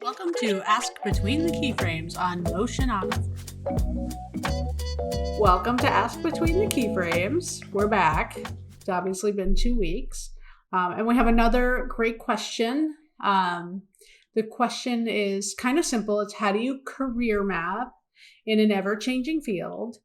Welcome to Ask Between the Keyframes on Motionography. Welcome to Ask Between the Keyframes. We're back. It's obviously been 2 weeks. And we have another great question. The question is kind of simple. It's how do you career map in an ever-changing field?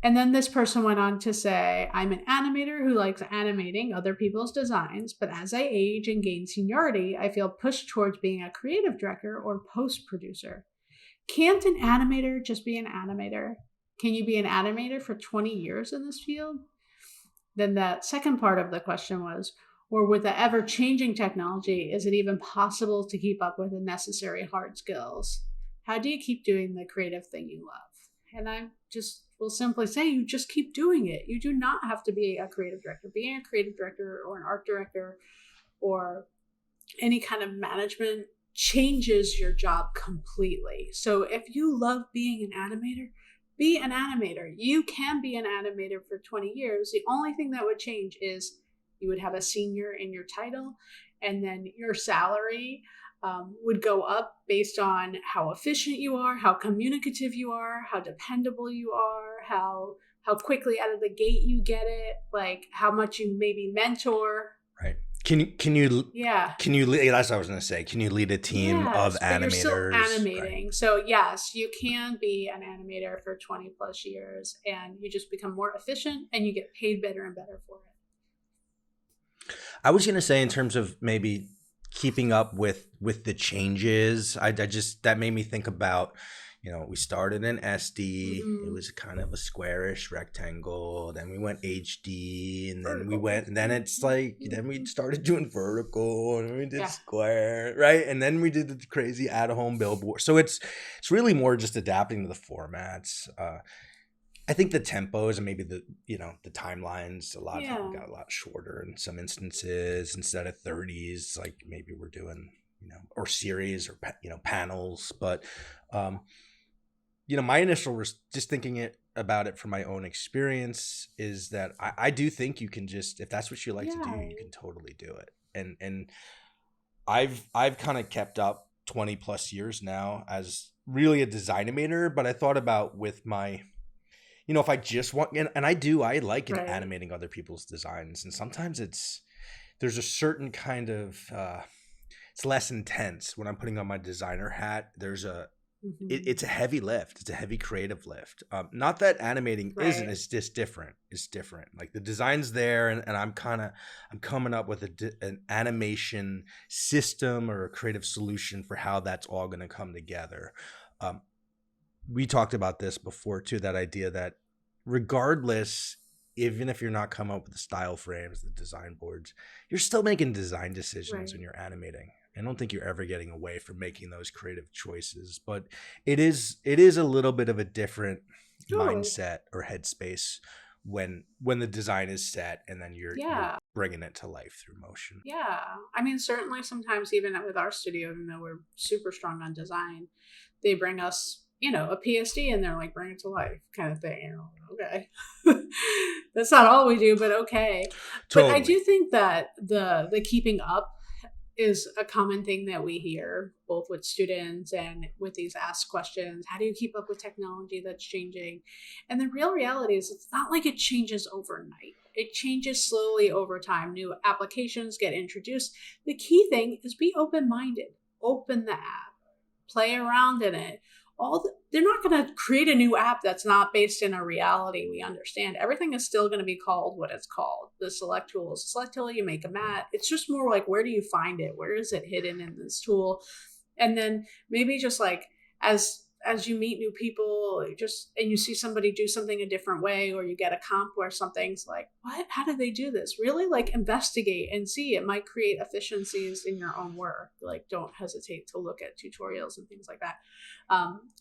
And then this person went on to say, I'm an animator who likes animating other people's designs, but as I age and gain seniority, I feel pushed towards being a creative director or post-producer. Can't an animator just be an animator? Can you be an animator for 20 years in this field? Then the second part of the question was, or with the ever-changing technology, is it even possible to keep up with the necessary hard skills? How do you keep doing the creative thing you love? And I just will simply say, you just keep doing it. You do not have to be a creative director. Being a creative director or an art director or any kind of management changes your job completely. So if you love being an animator, be an animator. You can be an animator for 20 years. The only thing that would change is you would have a senior in your title, and then your salary would go up based on how efficient you are, how communicative you are, how dependable you are, how quickly out of the gate you get it, like how much you maybe mentor. Right. Can you that's what I was going to say. Can you lead a team of animators? You're still animating. Right. So yes, you can be an animator for 20 plus years, and you just become more efficient and you get paid better and better for it. I was going to say, in terms of maybe keeping up with the changes, I just, that made me think about, we started in SD. It was kind of a squarish rectangle. Then we went HD, and then it's like, then we started doing vertical, and we did square, right? And then we did the crazy at-home billboard. So it's really more just adapting to the formats. I think the tempos and maybe the timelines, a lot of them got a lot shorter in some instances. Instead of 30s, like maybe we're doing, or series or, panels. But, my initial just thinking about it from my own experience is that I do think you can just, if that's what you like to do, you can totally do it. And I've kind of kept up 20 plus years now as really a design animator, but I thought about with my, if I just want, and I like animating other people's designs. And sometimes there's a certain kind of, it's less intense when I'm putting on my designer hat. It's a heavy lift. It's a heavy creative lift. Not that animating isn't, it's just different. It's different. Like the design's there, and I'm coming up with an animation system or a creative solution for how that's all going to come together. We talked about this before too, that idea that regardless, even if you're not coming up with the style frames, the design boards, you're still making design decisions when you're animating. I don't think you're ever getting away from making those creative choices, but it is a little bit of a different mindset or headspace when the design is set and then you're bringing it to life through motion. Yeah. I mean, certainly sometimes even with our studio, even though we're super strong on design, they bring us, a PSD and they're like, bring it to life kind of thing. Okay. That's not all we do, but okay. Totally. But I do think that the keeping up is a common thing that we hear both with students and with these asked questions. How do you keep up with technology that's changing? And the real reality is it's not like it changes overnight. It changes slowly over time. New applications get introduced. The key thing is be open-minded. Open the app. Play around in it. They're not going to create a new app that's not based in a reality we understand. Everything is still going to be called what it's called. The select tool is a select tool. You make a mat. It's just more like, where do you find it? Where is it hidden in this tool? And then maybe just like as you meet new people, and you see somebody do something a different way, or you get a comp where something's like, what? How do they do this? Really like investigate and see. It might create efficiencies in your own work. Like don't hesitate to look at tutorials and things like that.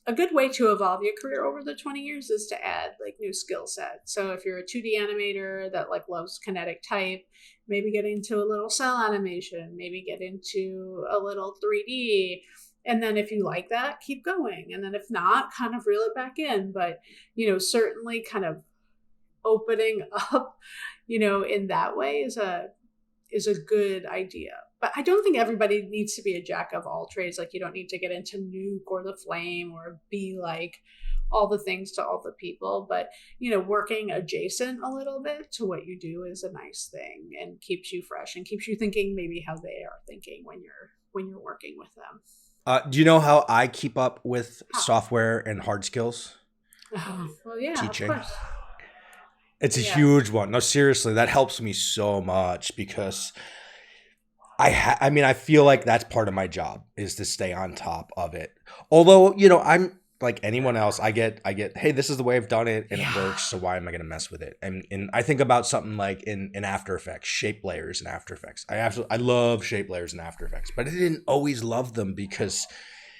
A good way to evolve your career over the 20 years is to add like new skill sets. So if you're a 2D animator that like loves kinetic type, maybe get into a little cell animation, maybe get into a little 3D. And then if you like that, keep going. And then if not, kind of reel it back in. But, certainly kind of opening up, in that way is a good idea. but I don't think everybody needs to be a jack of all trades. Like, you don't need to get into nuke or the flame or be like all the things to all the people, but working adjacent a little bit to what you do is a nice thing and keeps you fresh and keeps you thinking maybe how they are thinking when you're working with them. Do you know how I keep up with software and hard skills? Oh, well, yeah, teaching. Of course. It's a huge one. No, seriously, that helps me so much because I mean, I feel like that's part of my job is to stay on top of it. Although, I'm like anyone else, I get, hey, this is the way I've done it and it works. So why am I going to mess with it? And I think about something like in After Effects, shape layers in After Effects. I love shape layers in After Effects, but I didn't always love them because,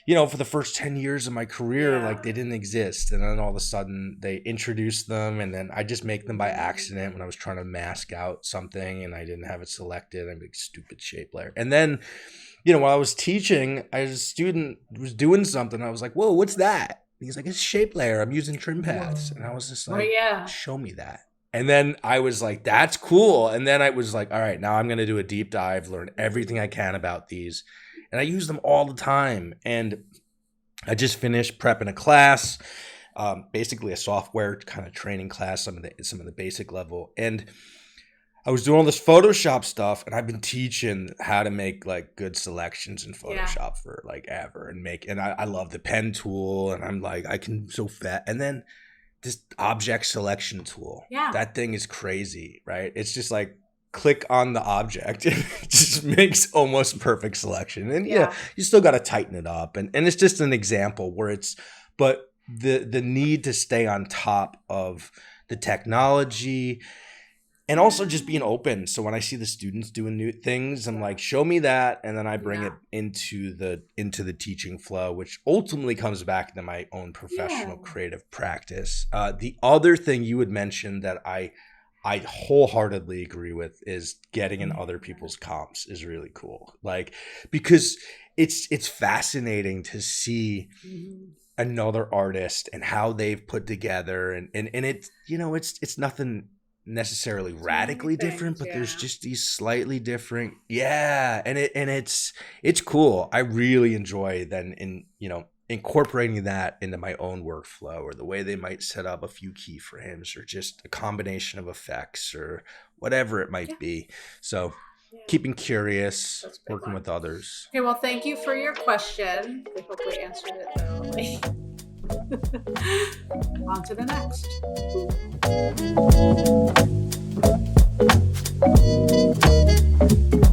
for the first 10 years of my career, like they didn't exist. And then all of a sudden they introduced them and then I just make them by accident when I was trying to mask out something and I didn't have it selected. I'm like, stupid shape layer. And then, while I was teaching, a student was doing something. I was like, whoa, what's that? He's like, it's shape layer. I'm using trim paths. And I was just like, show me that. And then I was like, that's cool. And then I was like, all right, now I'm going to do a deep dive, learn everything I can about these. And I use them all the time. And I just finished prepping a class, basically a software kind of training class, some of the basic level. And I was doing all this Photoshop stuff, and I've been teaching how to make like good selections in Photoshop for like ever, and I love the pen tool, and I'm like, I can so fat. And then this object selection tool, that thing is crazy, right? It's just like, click on the object. It just makes almost perfect selection. And you still got to tighten it up. And it's just an example where but the need to stay on top of the technology and also just being open. So when I see the students doing new things, I'm like, show me that. And then I bring it into the teaching flow, which ultimately comes back to my own professional creative practice. The other thing you would mention that I wholeheartedly agree with is getting in other people's comps is really cool. Like, because it's fascinating to see another artist and how they've put together and it, it's nothing necessarily radically different, but there's just these slightly different. And it's cool. I really enjoy then incorporating that into my own workflow or the way they might set up a few keyframes or just a combination of effects or whatever it might be. So keeping curious, working with others. Okay, well, thank you for your question. We hope we answered it thoroughly. On to the next.